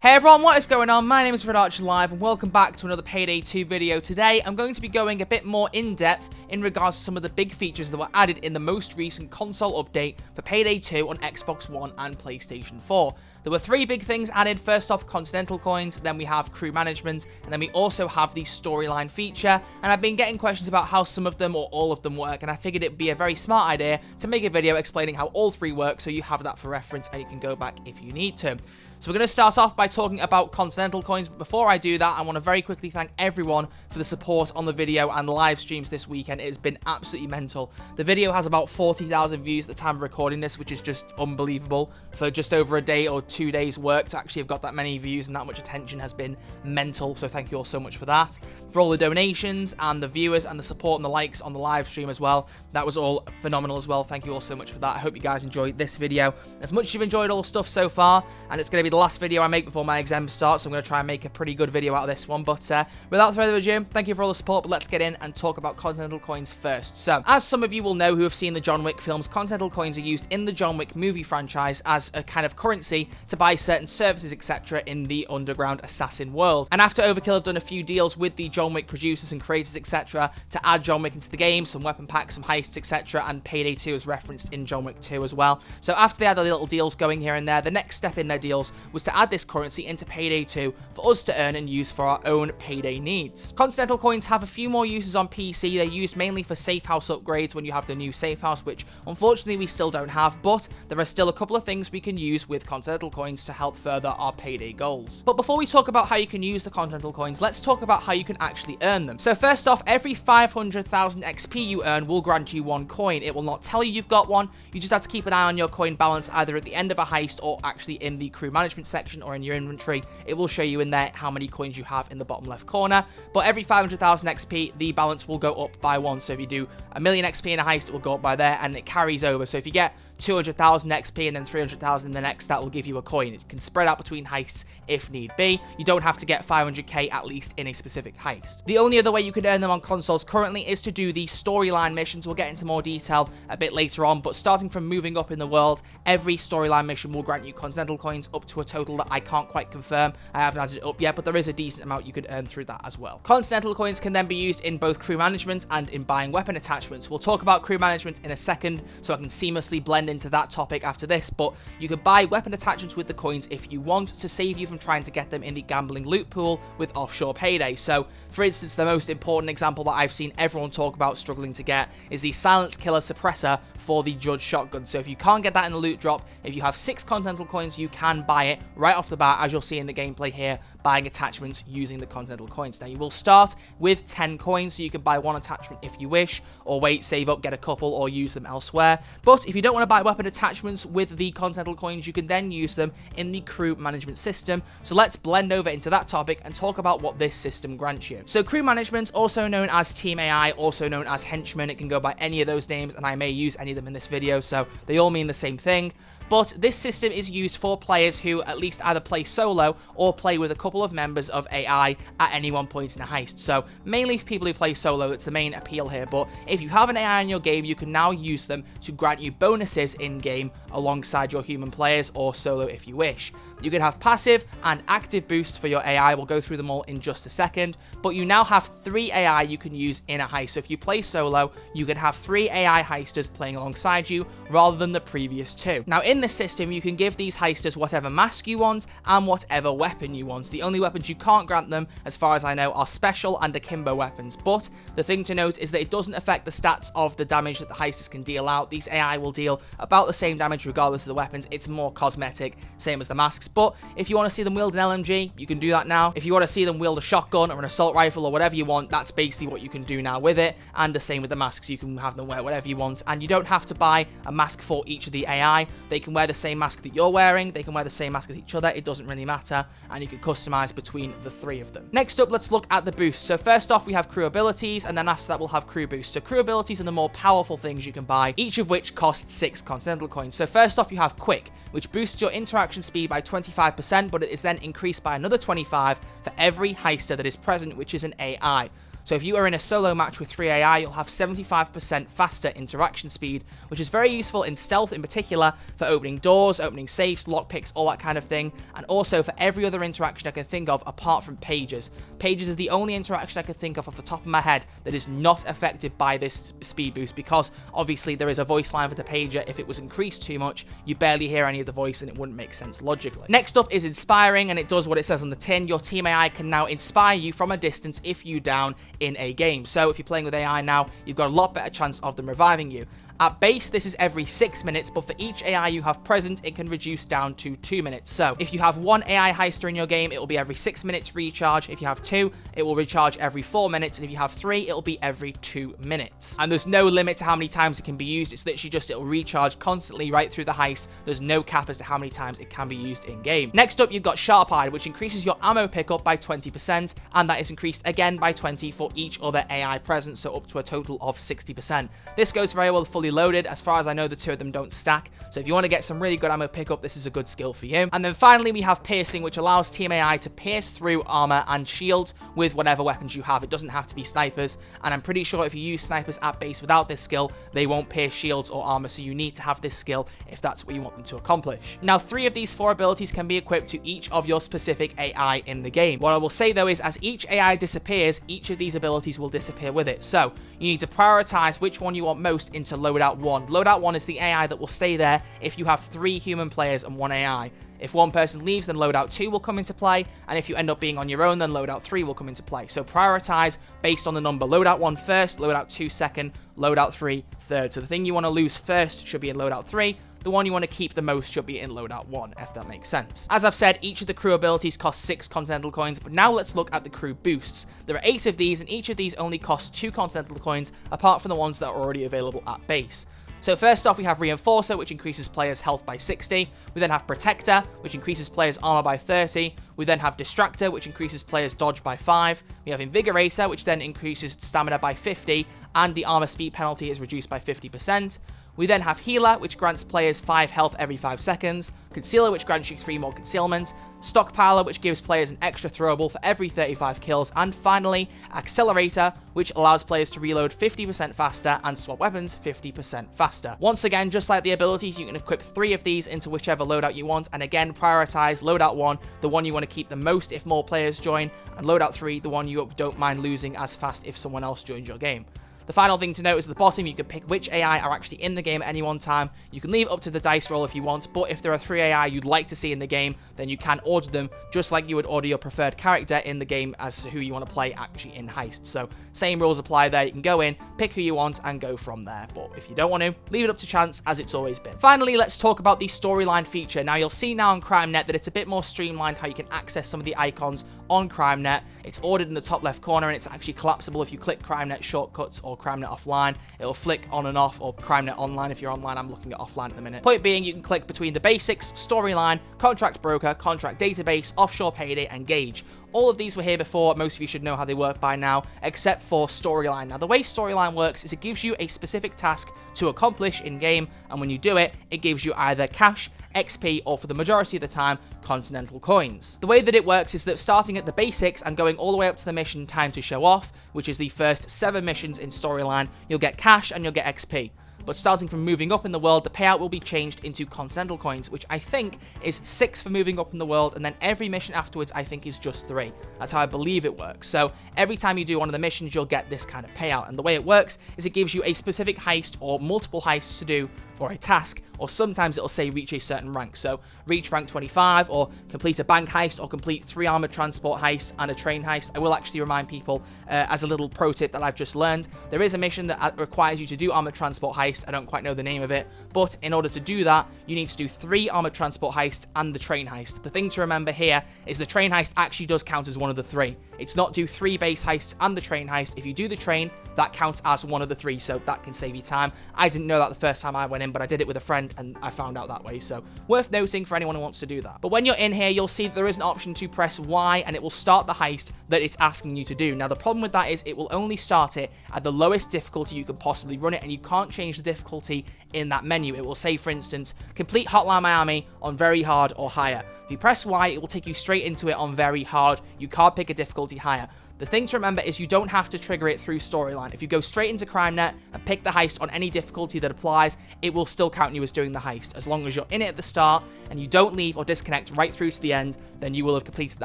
Hey everyone, what is going on? My name is RedArcherLive and welcome back to another Payday 2 video. Today I'm going to be going a bit more in depth in regards to some of the big features that were added in the most recent console update for Payday 2 on Xbox One and PlayStation 4. There were three big things added. First off, Continental Coins, then we have crew management, and then we also have the storyline feature. And I've been getting questions about how some of them or all of them work, and I figured it'd be a very smart idea to make a video explaining how all three work so you have that for reference and you can go back if you need to. So we're going to start off by talking about Continental Coins, but before I do that, I want to very quickly thank everyone for the support on the video and live streams this weekend. It has been absolutely mental. The video has about 40,000 views at the time of recording this, which is just unbelievable. For just over a day or 2 days work to actually have got that many views and that much attention has been mental, so thank you all so much for that. For all the donations and the viewers and the support and the likes on the live stream as well, that was all phenomenal as well. Thank you all so much for that. I hope you guys enjoyed this video as much as you've enjoyed all the stuff so far, and it's going to be the last video I make before my exam starts, so I'm going to try and make a pretty good video out of this one. But without further ado, thank you for all the support, but let's get in and talk about Continental Coins first. So, as some of you will know who have seen the John Wick films, Continental Coins are used in the John Wick movie franchise as a kind of currency to buy certain services, etc. in the underground assassin world. And after Overkill have done a few deals with the John Wick producers and creators, etc. to add John Wick into the game, some weapon packs, some heists, etc. and Payday 2 is referenced in John Wick 2 as well. So after they had the little deals going here and there, the next step in their deals was to add this currency into Payday 2 for us to earn and use for our own Payday needs. Continental Coins have a few more uses on PC. They're used mainly for safe house upgrades when you have the new safe house, which unfortunately we still don't have, but there are still a couple of things we can use with Continental Coins to help further our Payday goals. But before we talk about how you can use the Continental Coins, let's talk about how you can actually earn them. So first off, every 500,000 XP you earn will grant you one coin. It will not tell you you've got one. You just have to keep an eye on your coin balance either at the end of a heist or actually in the crew management section or in your inventory. It will show you in there how many coins you have in the bottom left corner. But every 500,000 XP, the balance will go up by one. So if you do a million XP in a heist, it will go up by there and it carries over. So if you get 200,000 XP and then 300,000 in the next, that will give you a coin. It can spread out between heists if need be. You don't have to get 500k at least in a specific heist. The only other way you can earn them on consoles currently is to do the storyline missions. We'll get into more detail a bit later on, but starting from moving up in the world, every storyline mission will grant you Continental Coins up to a total that I can't quite confirm. I haven't added it up yet, but there is a decent amount you could earn through that as well. Continental Coins can then be used in both crew management and in buying weapon attachments. We'll talk about crew management in a second, so I can seamlessly blend into that topic after this, but you could buy weapon attachments with the coins if you want to save you from trying to get them in the gambling loot pool with offshore Payday. So, for instance, the most important example that I've seen everyone talk about struggling to get is the Silence Killer Suppressor for the Judge Shotgun. So if you can't get that in the loot drop, if you have 6 Continental Coins, you can buy it right off the bat, as you'll see in the gameplay here, buying attachments using the Continental Coins. Now, you will start with 10 coins, so you can buy one attachment if you wish, or wait, save up, get a couple, or use them elsewhere. But if you don't want to buy weapon attachments with the Continental Coins, you can then use them in the crew management system. So let's blend over into that topic and talk about what this system grants you. So crew management, also known as Team AI, also known as Henchman, it can go by any of those names, and I may use any of them in this video, so they all mean the same thing. But this system is used for players who at least either play solo or play with a couple of members of AI at any one point in a heist. So mainly for people who play solo, that's the main appeal here. But if you have an AI in your game, you can now use them to grant you bonuses in-game alongside your human players or solo if you wish. You can have passive and active boosts for your AI. We'll go through them all in just a second. But you now have 3 AI you can use in a heist. So if you play solo, you can have 3 AI heisters playing alongside you rather than the previous 2. Now in this system, you can give these heisters whatever mask you want and whatever weapon you want. The only weapons you can't grant them, as far as I know, are special and akimbo weapons. But the thing to note is that it doesn't affect the stats of the damage that the heisters can deal out. These AI will deal about the same damage regardless of the weapons. It's more cosmetic, same as the masks. But if you want to see them wield an LMG, you can do that now. If you want to see them wield a shotgun or an assault rifle or whatever you want, that's basically what you can do now with it. And the same with the masks. You can have them wear whatever you want, and you don't have to buy a mask for each of the AI. They can wear the same mask that you're wearing, they can wear the same mask as each other, it doesn't really matter, and you can customize between the 3 of them. Next up, let's look at the boosts. So first off, we have crew abilities, and then after that we'll have crew boosts. So crew abilities are the more powerful things you can buy, each of which costs 6 Continental Coins. So first off, you have Quick, which boosts your interaction speed by 25%, but it is then increased by another 25 for every heister that is present, which is an AI. So if you are in a solo match with 3 AI, you'll have 75% faster interaction speed, which is very useful in stealth in particular, for opening doors, opening safes, lockpicks, all that kind of thing, and also for every other interaction I can think of apart from pages. Pages is the only interaction I can think of off the top of my head that is not affected by this speed boost, because obviously there is a voice line for the pager. If it was increased too much, you barely hear any of the voice and it wouldn't make sense logically. Next up is inspiring, and it does what it says on the tin. Your team AI can now inspire you from a distance if you down in a game. So if you're playing with AI now, you've got a lot better chance of them reviving you. At base, this is every 6 minutes, but for each AI you have present, it can reduce down to 2 minutes. So if you have 1 AI heister in your game, it will be every 6 minutes recharge. If you have 2, it will recharge every 4 minutes. And if you have 3, it'll be every 2 minutes. And there's no limit to how many times it can be used. It's literally just, it'll recharge constantly right through the heist. There's no cap as to how many times it can be used in game. Next up, you've got Sharp Eye, which increases your ammo pickup by 20%, and that is increased again by 20 for each other AI present, so up to a total of 60%. This goes very well fully loaded. As far as I know, the two of them don't stack, so if you want to get some really good ammo pickup, this is a good skill for you. And then finally, we have Piercing, which allows Team AI to pierce through armor and shields with whatever weapons you have. It doesn't have to be snipers, and I'm pretty sure if you use snipers at base without this skill, they won't pierce shields or armor, so you need to have this skill if that's what you want them to accomplish. Now, 3 of these 4 abilities can be equipped to each of your specific AI in the game. What I will say though is, as each AI disappears, each of these abilities will disappear with it. So you need to prioritize which one you want most into loadout 1. Loadout 1 is the AI that will stay there if you have 3 human players and 1 AI. If one person leaves, then loadout 2 will come into play, and if you end up being on your own, then loadout 3 will come into play. So prioritize based on the number. Loadout 1 first, loadout 2 second, loadout 3 third. So the thing you want to lose first should be in loadout 3. The one you want to keep the most should be in loadout 1, if that makes sense. As I've said, each of the crew abilities cost 6 Continental Coins, but now let's look at the crew boosts. There are 8 of these, and each of these only costs 2 Continental Coins, apart from the ones that are already available at base. So first off, we have Reinforcer, which increases players' health by 60. We then have Protector, which increases players' armor by 30. We then have Distractor, which increases players' dodge by 5. We have Invigorator, which then increases stamina by 50, and the armor speed penalty is reduced by 50%. We then have Healer, which grants players 5 health every 5 seconds, Concealer, which grants you 3 more concealment, Stockpiler, which gives players an extra throwable for every 35 kills, and finally, Accelerator, which allows players to reload 50% faster and swap weapons 50% faster. Once again, just like the abilities, you can equip 3 of these into whichever loadout you want, and again, prioritize loadout 1, the one you want to keep the most if more players join, and loadout 3, the one you don't mind losing as fast if someone else joins your game. The final thing to note is at the bottom, you can pick which AI are actually in the game at any one time. You can leave it up to the dice roll if you want, but if there are 3 AI you'd like to see in the game, then you can order them just like you would order your preferred character in the game as to who you want to play actually in Heist. So same rules apply there. You can go in, pick who you want, and go from there. But if you don't want to, leave it up to chance as it's always been. Finally, let's talk about the storyline feature. Now, you'll see now on CrimeNet that it's a bit more streamlined how you can access some of the icons on CrimeNet. It's ordered in the top left corner, and it's actually collapsible. If you click CrimeNet shortcuts or CrimeNet offline, it'll flick on and off, or CrimeNet online if you're online. I'm looking at offline at the minute. Point being, you can click between the basics, storyline, contract broker, contract database, offshore payday, and gauge. All of these were here before. Most of you should know how they work by now, except for storyline. Now, the way storyline works is it gives you a specific task to accomplish in-game, and when you do it, it gives you either cash, XP, or for the majority of the time, Continental Coins. The way that it works is that starting at the basics and going all the way up to the mission Time to Show Off, which is the first 7 missions in storyline, you'll get cash and you'll get XP. But starting from moving up in the world, the payout will be changed into Continental Coins, which I think is 6 for moving up in the world, and then every mission afterwards I think is just 3. That's how I believe it works. So every time you do one of the missions, you'll get this kind of payout. And the way it works is it gives you a specific heist or multiple heists to do for a task, or sometimes it'll say reach a certain rank. So reach rank 25, or complete a bank heist, or complete 3 armored transport heists and a train heist. I will actually remind people as a little pro tip that I've just learned, there is a mission that requires you to do armored transport heist. I don't quite know the name of it, but in order to do that, you need to do 3 armored transport heists and the train heist. The thing to remember here is the train heist actually does count as one of the 3. It's not do 3 base heists and the train heist. If you do the train, that counts as one of the 3, so that can save you time. I didn't know that the first time I went in, but I did it with a friend and I found out that way, so worth noting for anyone who wants to do that. But when you're in here, you'll see that there is an option to press Y and it will start the heist that it's asking you to do. Now, the problem with that is it will only start it at the lowest difficulty you can possibly run it, and you can't change the difficulty in that menu. It will say, for instance, complete Hotline Miami on very hard or higher. If you press Y, it will take you straight into it on very hard. You can't pick a difficulty higher. The thing to remember is you don't have to trigger it through storyline. If you go straight into CrimeNet and pick the heist on any difficulty that applies, it will still count you as doing the heist. As long as you're in it at the start and you don't leave or disconnect right through to the end, then you will have completed the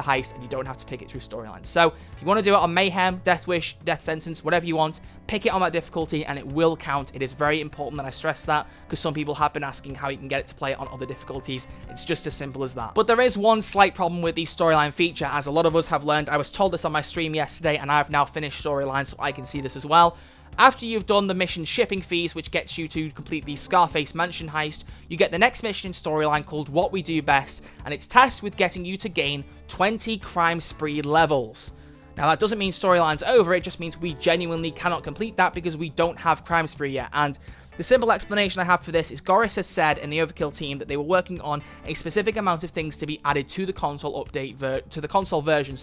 heist and you don't have to pick it through storyline. So if you want to do it on Mayhem, Death Wish, Death Sentence, whatever you want, pick it on that difficulty and it will count. It is very important that I stress that, because some people have been asking how you can get it to play it on other difficulties. It's just as simple as that. But there is one slight problem with the storyline feature, as a lot of us have learned. I was told this on my stream yesterday and I've now finished storyline, so I can see this as well. After you've done the mission shipping fees, which gets you to complete the Scarface Mansion heist, you get the next mission in storyline called What We Do Best, and it's tasked with getting you to gain 20 crime spree levels. Now, that doesn't mean storyline's over, it just means we genuinely cannot complete that because we don't have crime spree yet. And the simple explanation I have for this is Goris has said in the Overkill team that they were working on a specific amount of things to be added to the console update, to the console version,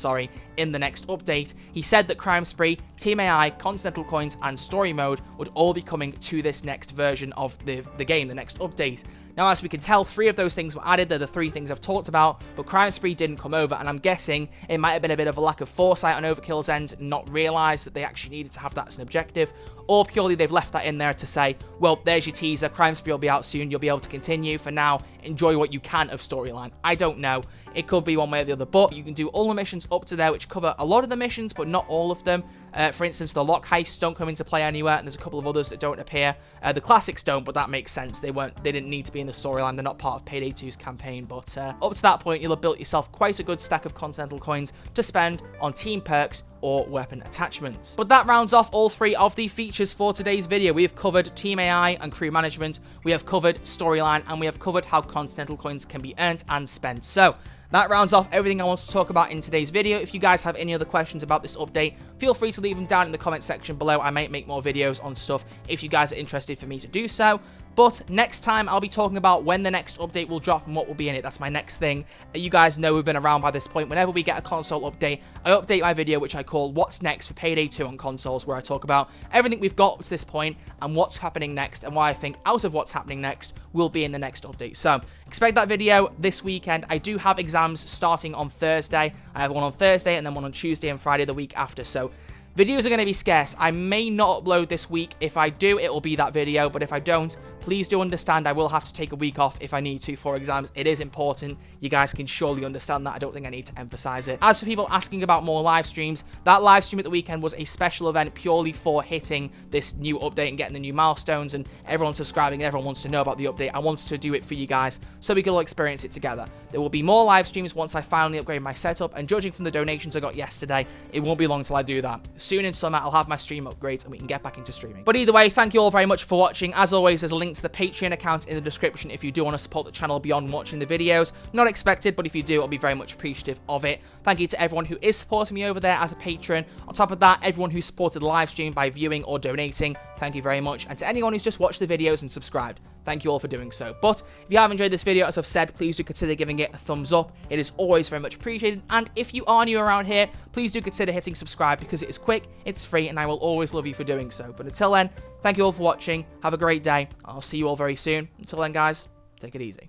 in the next update. He said that Crime Spree, Team AI, Continental Coins, and Story Mode would all be coming to this next version of the game, the next update. Now, as we can tell, 3 of those things were added. They're the 3 things I've talked about, but Crime Spree didn't come over, and I'm guessing it might have been a bit of a lack of foresight on Overkill's end, not realised that they actually needed to have that as an objective, or purely they've left that in there to say, well, there's your teaser, Crime Spree will be out soon, you'll be able to continue. For now, enjoy what you can of storyline. I don't know. It could be one way or the other, but you can do all the missions up to there, which cover a lot of the missions, but not all of them. For instance, the lock heists don't come into play anywhere, and there's a couple of others that don't appear. The classics don't, but that makes sense. They didn't need to be in the storyline. They're not part of Payday 2's campaign, but up to that point, you'll have built yourself quite a good stack of Continental Coins to spend on team perks or weapon attachments. But that rounds off all 3 of the features for today's video. We have covered Team AI and crew management, we have covered storyline, and we have covered how Continental Coins can be earned and spent. So that rounds off everything I want to talk about in today's video. If you guys have any other questions about this update, feel free to leave them down in the comment section below. I might make more videos on stuff if you guys are interested for me to do so. But next time, I'll be talking about when the next update will drop and what will be in it. That's my next thing. You guys know we've been around by this point. Whenever we get a console update, I update my video, which I call What's Next for Payday 2 on consoles, where I talk about everything we've got up to this point and what's happening next, and why I think out of what's happening next will be in the next update. So expect that video this weekend. I do have exams starting on Thursday. I have one on Thursday and then one on Tuesday and Friday the week after. So videos are going to be scarce. I may not upload this week. If I do, it will be that video, but if I don't, please do understand I will have to take a week off if I need to for exams. It is important. You guys can surely understand that. I don't think I need to emphasize it. As for people asking about more live streams, that live stream at the weekend was a special event purely for hitting this new update and getting the new milestones, and everyone subscribing and everyone wants to know about the update. I wanted to do it for you guys so we can all experience it together. There will be more live streams once I finally upgrade my setup, and judging from the donations I got yesterday, it won't be long till I do that. Soon in summer, I'll have my stream upgrades and we can get back into streaming. But either way, thank you all very much for watching. As always, there's a link to the Patreon account in the description if you do want to support the channel beyond watching the videos. Not expected, but if you do, I'll be very much appreciative of it. Thank you to everyone who is supporting me over there as a patron. On top of that, everyone who supported the live stream by viewing or donating, thank you very much. And to anyone who's just watched the videos and subscribed, thank you all for doing so. But if you have enjoyed this video, as I've said, please do consider giving it a thumbs up. It is always very much appreciated. And if you are new around here, please do consider hitting subscribe, because it is quick, it's free, and I will always love you for doing so. But until then, thank you all for watching. Have a great day. I'll see you all very soon. Until then, guys, take it easy.